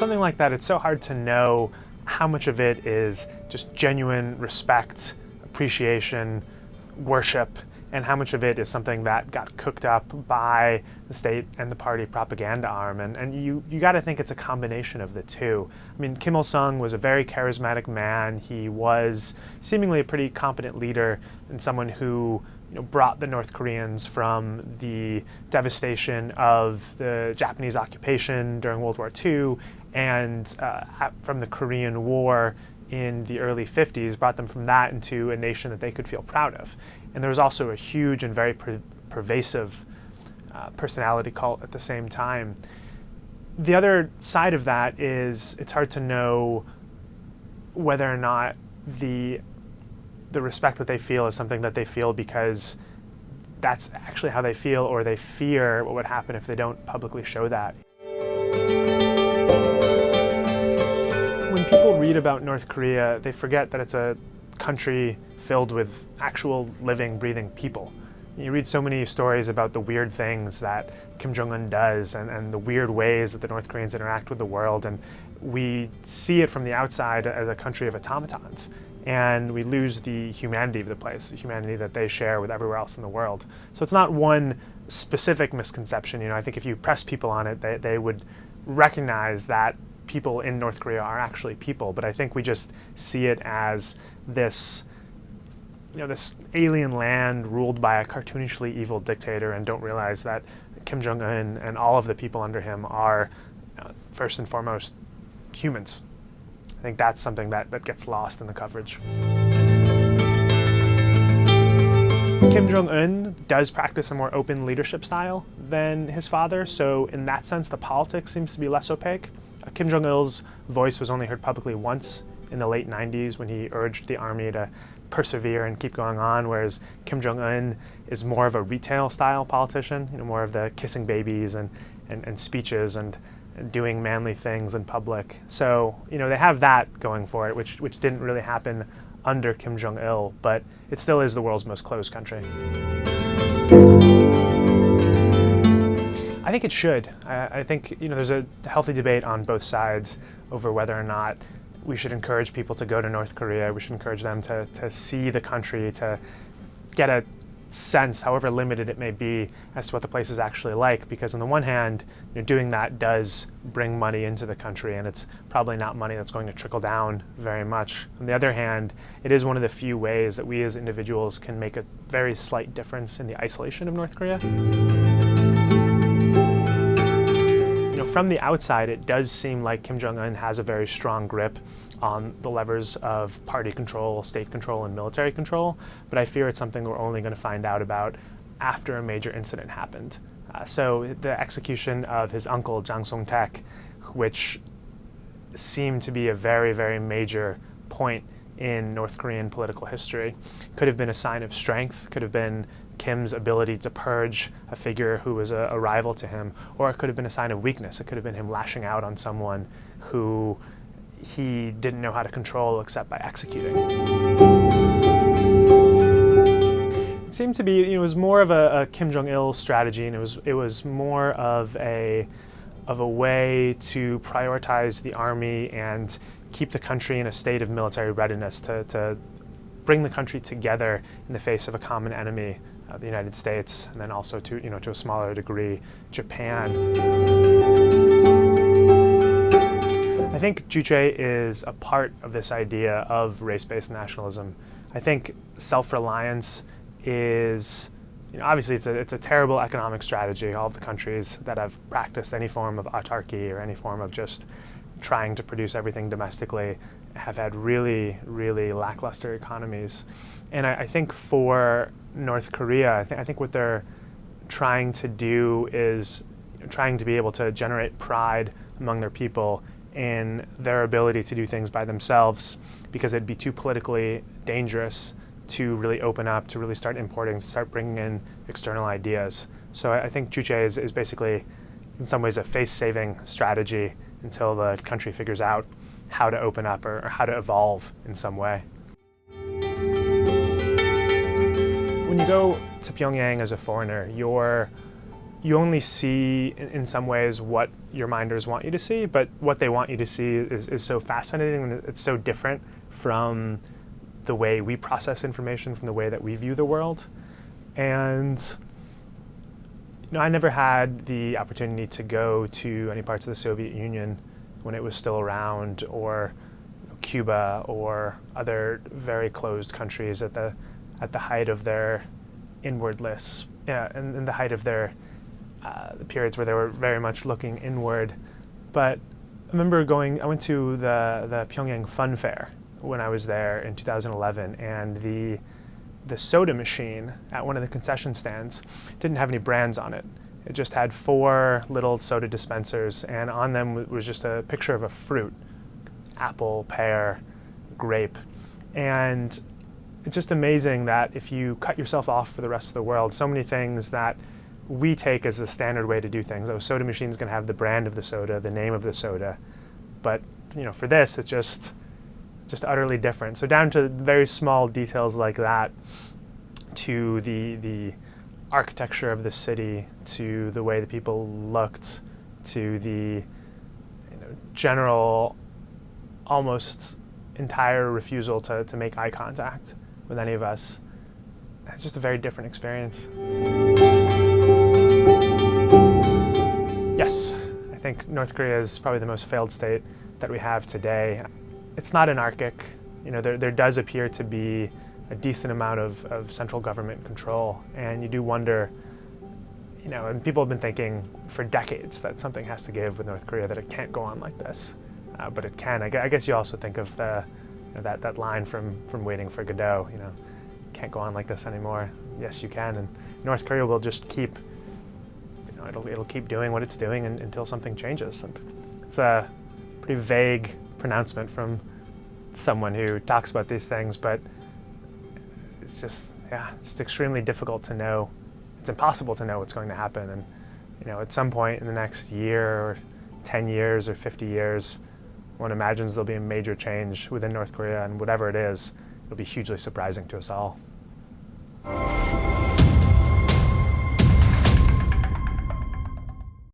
something like that, it's so hard to know how much of it is just genuine respect, appreciation, worship, and how much of it is something that got cooked up by the state and the party propaganda arm. And you got to think it's a combination of the two. I mean, Kim Il-sung was a very charismatic man. He was seemingly a pretty competent leader and someone who brought the North Koreans from the devastation of the Japanese occupation during World War II and from the Korean War in the early 50s, brought them from that into a nation that they could feel proud of. And there was also a huge and very pervasive personality cult at the same time. The other side of that is it's hard to know whether or not the respect that they feel is something that they feel because that's actually how they feel, or they fear what would happen if they don't publicly show that. When people read about North Korea, they forget that it's a country filled with actual living, breathing people. You read so many stories about the weird things that Kim Jong-un does and the weird ways that the North Koreans interact with the world, and we see it from the outside as a country of automatons. And we lose the humanity of the place, the humanity that they share with everywhere else in the world. So it's not one specific misconception. I think if you press people on it, they would recognize that people in North Korea are actually people. But I think we just see it as this, this alien land ruled by a cartoonishly evil dictator, and don't realize that Kim Jong-un and all of the people under him are, first and foremost, humans. I think that's something that gets lost in the coverage. Kim Jong-un does practice a more open leadership style than his father, so in that sense the politics seems to be less opaque. Kim Jong-il's voice was only heard publicly once in the late 90s when he urged the army to persevere and keep going on, whereas Kim Jong-un is more of a retail-style politician, more of the kissing babies and speeches and doing manly things in public. So, they have that going for it, which didn't really happen under Kim Jong-il, but it still is the world's most closed country. I think it should. I think, there's a healthy debate on both sides over whether or not we should encourage people to go to North Korea. We should encourage them to see the country, to get a sense, however limited it may be, as to what the place is actually like, because on the one hand, doing that does bring money into the country, and it's probably not money that's going to trickle down very much. On the other hand, it is one of the few ways that we as individuals can make a very slight difference in the isolation of North Korea. From the outside, it does seem like Kim Jong-un has a very strong grip on the levers of party control, state control, and military control, but I fear it's something we're only going to find out about after a major incident happened. So the execution of his uncle, Jang Song-taek, which seemed to be a very, very major point in North Korean political history, could have been a sign of strength, could have been Kim's ability to purge a figure who was a rival to him, or it could have been a sign of weakness. It could have been him lashing out on someone who he didn't know how to control except by executing. It seemed to be, it was more of a Kim Jong-il strategy, and it was more of a way to prioritize the army and keep the country in a state of military readiness to bring the country together in the face of a common enemy, the United States, and then also to a smaller degree, Japan. I think Juche is a part of this idea of race-based nationalism. I think self-reliance is, obviously it's a terrible economic strategy. All of the countries that have practiced any form of autarky or any form of just trying to produce everything domestically have had really, really lackluster economies. And I think for North Korea, I think what they're trying to do is trying to be able to generate pride among their people in their ability to do things by themselves, because it'd be too politically dangerous to really open up, to really start importing, to start bringing in external ideas. So I think Juche is basically, in some ways, a face-saving strategy until the country figures out how to open up or how to evolve in some way. When you go to Pyongyang as a foreigner, you're you only see in some ways what your minders want you to see, but what they want you to see is so fascinating, and it's so different from the way we process information, from the way that we view the world. And I never had the opportunity to go to any parts of the Soviet Union when it was still around, or Cuba, or other very closed countries at the height of their inwardness, and the height of their periods where they were very much looking inward. But I remember I went to the Pyongyang Fun Fair when I was there in 2011, and the soda machine at one of the concession stands didn't have any brands on it. It just had 4 little soda dispensers, and on them was just a picture of a fruit: apple, pear, grape. And it's just amazing that if you cut yourself off for the rest of the world, so many things that we take as a standard way to do things. Oh, soda machine's going to have the brand of the soda, the name of the soda, but for this, it's just utterly different. So down to very small details like that, to the architecture of the city, to the way the people looked, to the general, almost entire refusal to make eye contact with any of us. It's just a very different experience. Yes, I think North Korea is probably the most failed state that we have today. It's not anarchic. There does appear to be a decent amount of central government control, and you do wonder, and people have been thinking for decades that something has to give with North Korea, that it can't go on like this, but it can. I guess you also think of that line from Waiting for Godot, can't go on like this anymore. Yes, you can, and North Korea will just keep, it'll keep doing what it's doing until something changes. And it's a pretty vague pronouncement from someone who talks about these things, but it's just extremely difficult to know. It's impossible to know what's going to happen. And at some point in the next year, or 10 years, or 50 years, one imagines there'll be a major change within North Korea, and whatever it is, it'll be hugely surprising to us all.